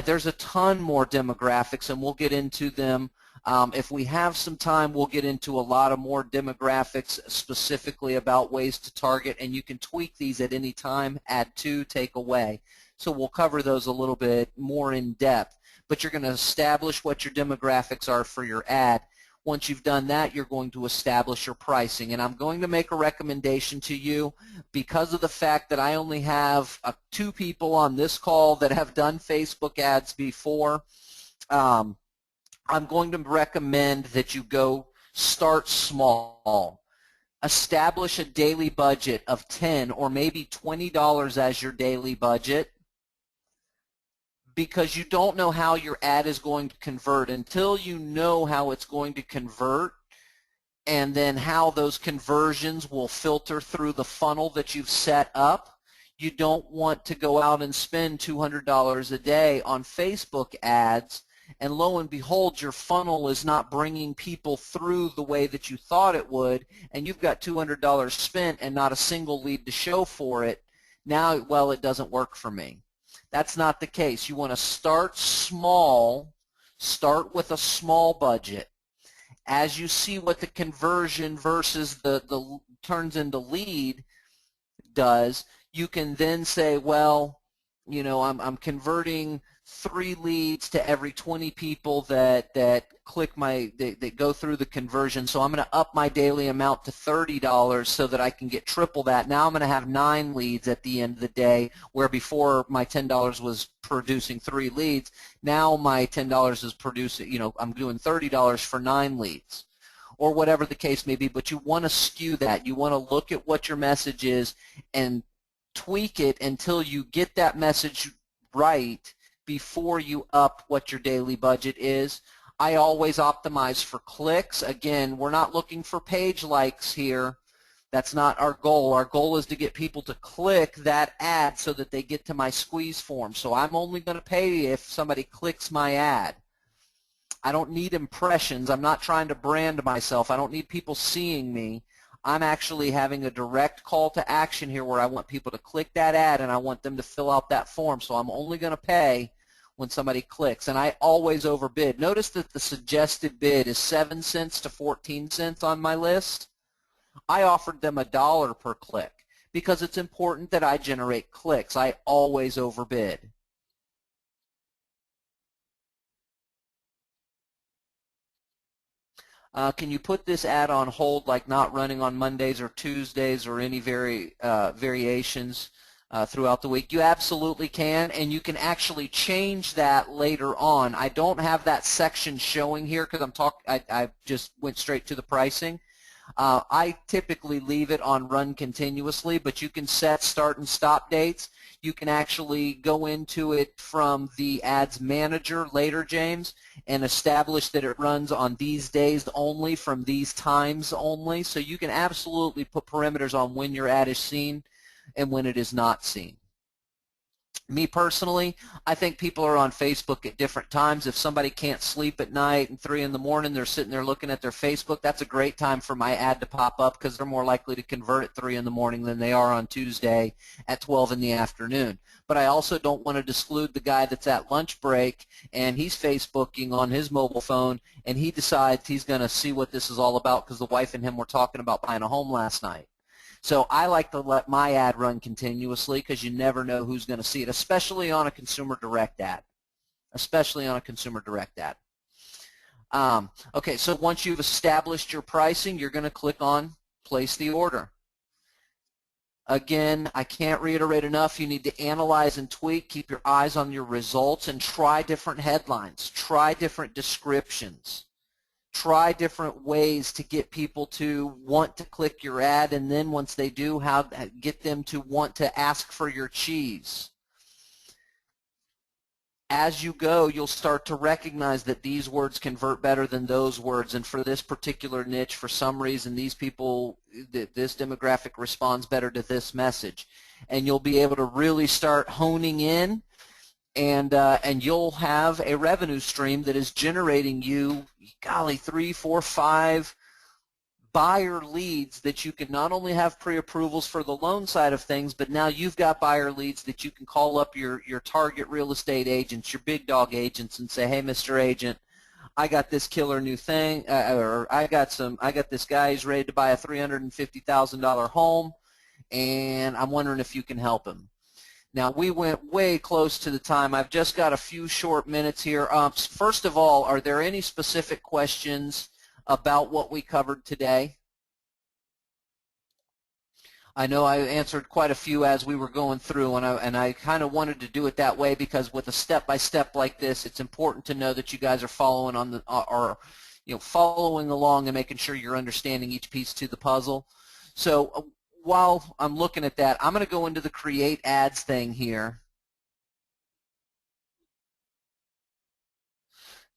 There's a ton more demographics, and we'll get into them. If we have some time, we'll get into a lot of more demographics specifically about ways to target, and you can tweak these at any time, add to, take away. So we'll cover those a little bit more in depth, but you're going to establish what your demographics are for your ad. Once you've done that, you're going to establish your pricing. And I'm going to make a recommendation to you because of the fact that I only have 2 people on this call that have done Facebook ads before. I'm going to recommend that you go start small. Establish a daily budget of $10 or maybe $20 as your daily budget, because you don't know how your ad is going to convert. Until you know how it's going to convert and then how those conversions will filter through the funnel that you've set up, you don't want to go out and spend $200 a day on Facebook ads, and lo and behold, your funnel is not bringing people through the way that you thought it would, and you've got $200 spent and not a single lead to show for it. Now, well, it doesn't work for me. That's not the case. You want to start small, start with a small budget. As you see what the conversion versus the turns into lead does, you can then say, well, you know, I'm converting 3 leads to every 20 people that click that go through the conversion, so I'm going to up my daily amount to $30 so that I can get triple that. Now I'm going to have 9 leads at the end of the day, where before my $10 was producing 3 leads. Now my $10 is producing, you know, I'm doing $30 for 9 leads, or whatever the case may be. But you want to skew that. You want to look at what your message is and tweak it until you get that message right before you up what your daily budget is. I always optimize for clicks. Again, we're not looking for page likes here. That's not our goal. Our goal is to get people to click that ad so that they get to my squeeze form. So I'm only going to pay if somebody clicks my ad. I don't need impressions. I'm not trying to brand myself. I don't need people seeing me. I'm actually having a direct call to action here where I want people to click that ad and I want them to fill out that form. So I'm only going to pay when somebody clicks, and I always overbid. Notice that the suggested bid is 7 cents to 14 cents on my list. I offered them $1 per click because it's important that I generate clicks. I always overbid. Can you put this ad on hold, like not running on Mondays or Tuesdays or any variations throughout the week? You absolutely can, and you can actually change that later on. I don't have that section showing here because I just went straight to the pricing. I typically leave it on run continuously, but you can set start and stop dates. You can actually go into it from the ads manager later, James, and establish that it runs on these days only, from these times only. So you can absolutely put parameters on when your ad is seen and when it is not seen. Me personally, I think people are on Facebook at different times. If somebody can't sleep at night and 3 in the morning, they're sitting there looking at their Facebook, that's a great time for my ad to pop up because they're more likely to convert at 3 in the morning than they are on Tuesday at 12 in the afternoon. But I also don't want to exclude the guy that's at lunch break and he's Facebooking on his mobile phone and he decides he's going to see what this is all about because the wife and him were talking about buying a home last night. So I like to let my ad run continuously because you never know who's going to see it, especially on a consumer direct ad. Especially on a consumer direct ad. Okay, so once you've established your pricing, you're going to click on place the order. Again, I can't reiterate enough, you need to analyze and tweak, keep your eyes on your results, and try different headlines, try different descriptions. Try different ways to get people to want to click your ad, and then once they do, get them to want to ask for your cheese. As you go, you'll start to recognize that these words convert better than those words, and for this particular niche, for some reason, these people, this demographic responds better to this message. And you'll be able to really start honing in, and you'll have a revenue stream that is generating you, golly, 3, 4, 5 buyer leads that you can not only have pre-approvals for the loan side of things, but now you've got buyer leads that you can call up your target real estate agents, your big dog agents, and say, hey, Mr. Agent, I got this killer new thing, or I got this guy who's ready to buy a $350,000 home, and I'm wondering if you can help him. Now, we went way close to the time. I've just got a few short minutes here. First of all, are there any specific questions about what we covered today? I know I answered quite a few as we were going through, and I kind of wanted to do it that way because with a step-by-step like this, it's important to know that you guys are following on the following along and making sure you're understanding each piece to the puzzle. So while I'm looking at that, I'm going to go into the create ads thing here.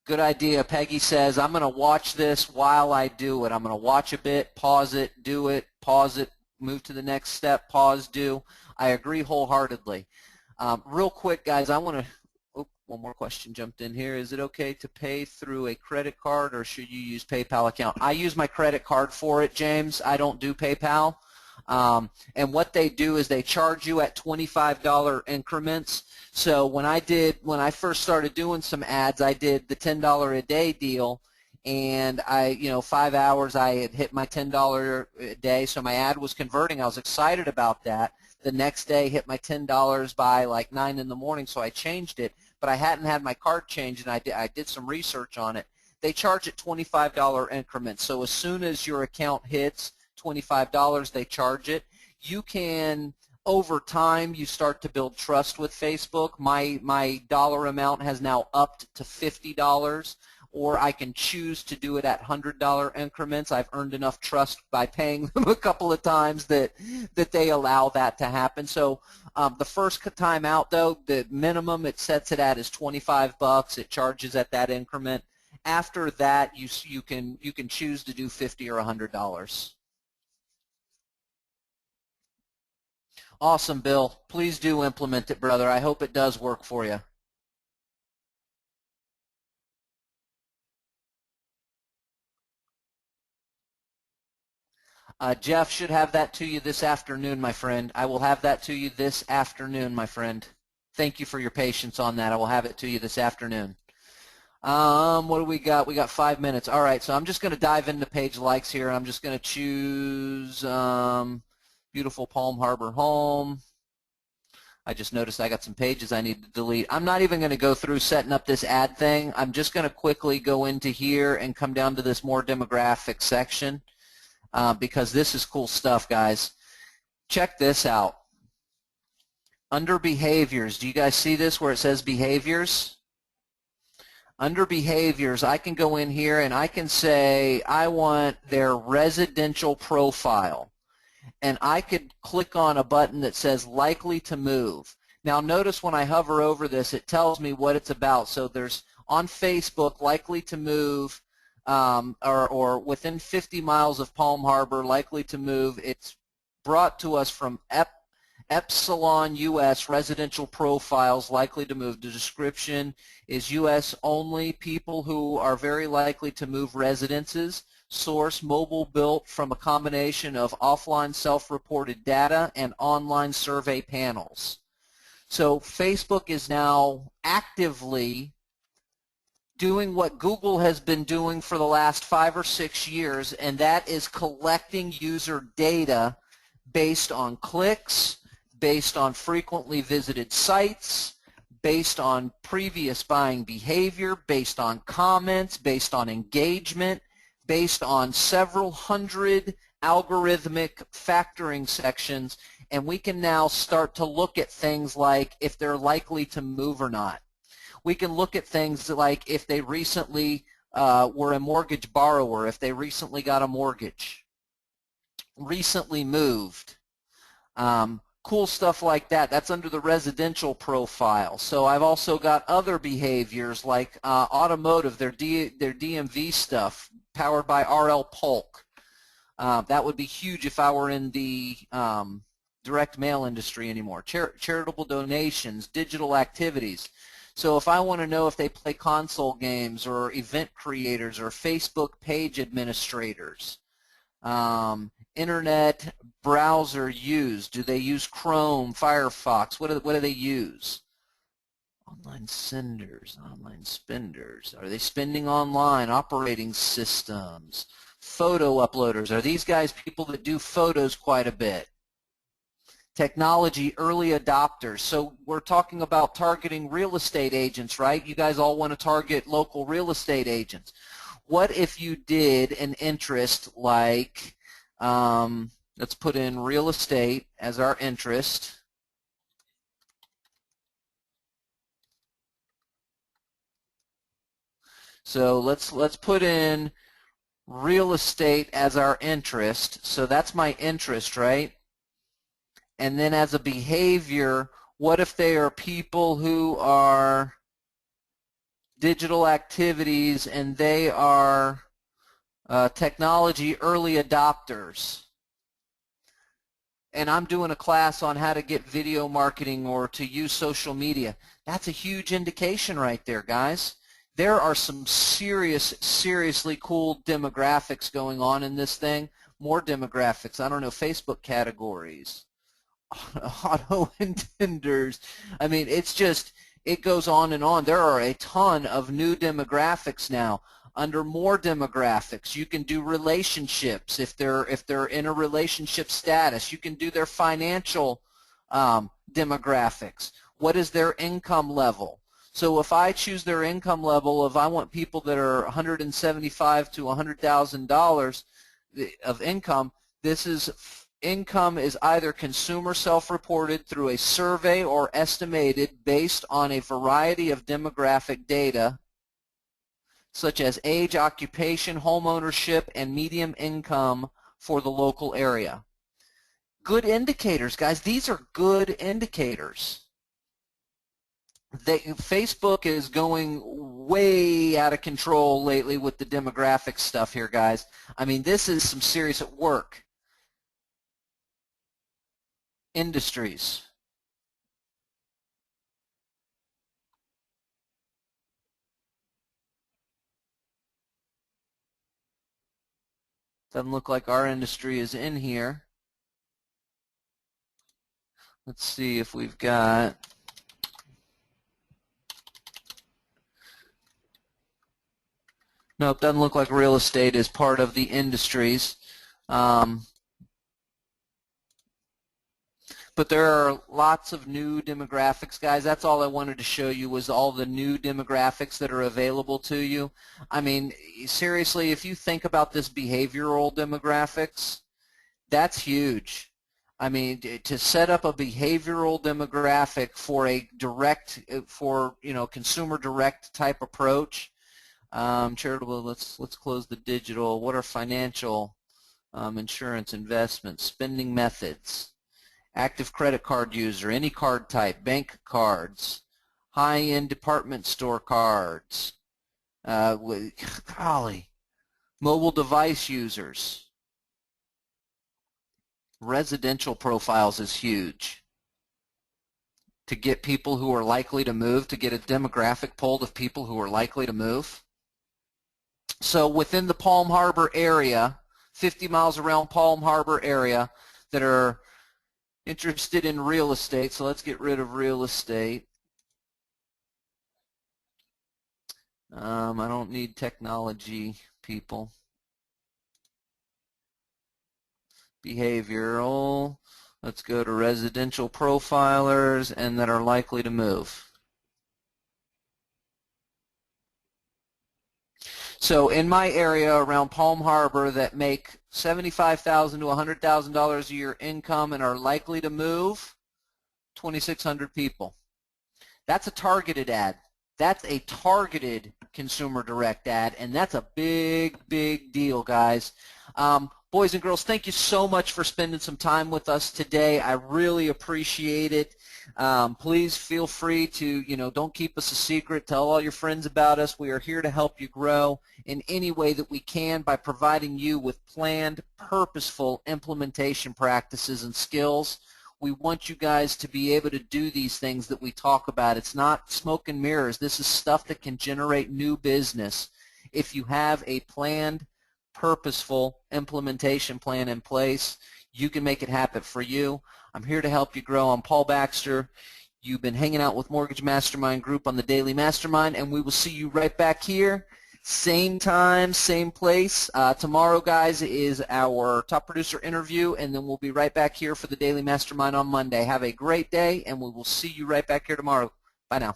Good idea. Peggy says, I'm going to watch this while I do it. I'm going to watch a bit, pause it, do it, pause it, move to the next step, pause, do. I agree wholeheartedly. Real quick, guys, I want to, one more question jumped in here. Is it okay to pay through a credit card or should you use PayPal account? I use my credit card for it, James. I don't do PayPal. And what they do is they charge you at $25 increments. So when I first started doing some ads, I did the $10 a day deal, and 5 hours I had hit my $10 a day, so my ad was converting. I was excited about that. The next day hit my $10 by like 9 in the morning, so I changed it, but I hadn't had my card changed, and I did some research on it. They charge at $25 increments, so as soon as your account hits $25, they charge it. You can, over time, you start to build trust with Facebook. My dollar amount has now upped to $50, or I can choose to do it at $100 increments. I've earned enough trust by paying them a couple of times that they allow that to happen. So the first time out, though, the minimum it sets it at is $25. It charges at that increment. After that, you can choose to do $50 or $100. Awesome, Bill. Please do implement it, brother. I hope it does work for you. Jeff should have that to you this afternoon, my friend. I will have that to you this afternoon, my friend. Thank you for your patience on that. I will have it to you this afternoon. What do we got? We got 5 minutes. All right, so I'm just going to dive into page likes here. I'm just going to choose beautiful Palm Harbor home. I just noticed I got some pages I need to delete. I'm not even going to go through setting up this ad thing. I'm just going to quickly go into here and come down to this more demographic section because this is cool stuff, guys. Check this out. Under behaviors, do you guys see this where it says behaviors? Under behaviors, I can go in here and I can say I want their residential profile. And I could click on a button that says likely to move. Now notice when I hover over this, it tells me what it's about. So there's on Facebook, likely to move, or within 50 miles of Palm Harbor, likely to move. It's brought to us from Epsilon US residential profiles, likely to move. The description is US only, people who are very likely to move residences. Source, mobile built from a combination of offline self-reported data and online survey panels. So Facebook is now actively doing what Google has been doing for the last 5 or 6 years, and that is collecting user data based on clicks, based on frequently visited sites, based on previous buying behavior, based on comments, based on engagement, based on several hundred algorithmic factoring sections, and we can now start to look at things like if they're likely to move or not. We can look at things like if they recently were a mortgage borrower, if they recently got a mortgage, recently moved, cool stuff like that. That's under the residential profile. So I've also got other behaviors like automotive, their DMV stuff, powered by RL Polk. That would be huge if I were in the direct mail industry anymore. Charitable donations, digital activities. So if I want to know if they play console games or event creators or Facebook page administrators, internet browser used, do they use Chrome, Firefox, what do they use? Online senders, online spenders. Are they spending online? Operating systems, photo uploaders. Are these guys people that do photos quite a bit? Technology early adopters. So we're talking about targeting real estate agents, right? You guys all want to target local real estate agents. what if you did an interest like, let's put in real estate as our interest. So let's put in real estate as our interest. So that's my interest, right? And then as a behavior, what if they are people who are digital activities and they are technology early adopters? And I'm doing a class on how to get video marketing or to use social media. That's a huge indication right there, guys. There are some seriously cool demographics going on in this thing. More demographics. I don't know, Facebook categories, auto intenders. I mean, it's just, it goes on and on. There are a ton of new demographics now. Under more demographics, you can do relationships. If they're in a relationship status, you can do their financial demographics. What is their income level? So if I choose their income level, if I want people that are $175,000 to $100,000 of income, this is income is either consumer self-reported through a survey or estimated based on a variety of demographic data such as age, occupation, home ownership, and median income for the local area. Good indicators, guys. These are good indicators. Facebook is going way out of control lately with the demographic stuff here, guys. I mean, this is some serious work. Industries. Doesn't look like our industry is in here. Let's see if we've got... Nope, doesn't look like real estate is part of the industries. But there are lots of new demographics, guys. That's all I wanted to show you was all the new demographics that are available to you. I mean, seriously, if you think about this behavioral demographics, that's huge. I mean, to set up a behavioral demographic for a direct, consumer direct type approach, charitable, let's close the digital. What are financial, insurance, investments, spending methods? Active credit card user, any card type, bank cards, high-end department store cards, golly, mobile device users. Residential profiles is huge. To get people who are likely to move, to get a demographic poll of people who are likely to move. So within the Palm Harbor area, 50 miles around Palm Harbor area that are interested in real estate, so let's get rid of real estate. I don't need technology people. Behavioral, let's go to residential profilers and that are likely to move. So in my area around Palm Harbor that make $75,000 to $100,000 a year income and are likely to move, 2,600 people. That's a targeted ad. That's a targeted consumer direct ad, and that's a big, big deal, guys. Boys and girls, thank you so much for spending some time with us today. I really appreciate it. Please feel free to, don't keep us a secret. Tell all your friends about us. We are here to help you grow in any way that we can by providing you with planned, purposeful implementation practices and skills. We want you guys to be able to do these things that we talk about. It's not smoke and mirrors. This is stuff that can generate new business if you have a planned, purposeful implementation plan in place. You can make it happen for you. I'm here to help you grow. I'm Paul Baxter. You've been hanging out with Mortgage Mastermind Group on the Daily Mastermind, and we will see you right back here, same time, same place. Tomorrow, guys, is our top producer interview, and then we'll be right back here for the Daily Mastermind on Monday. Have a great day, and we will see you right back here tomorrow. Bye now.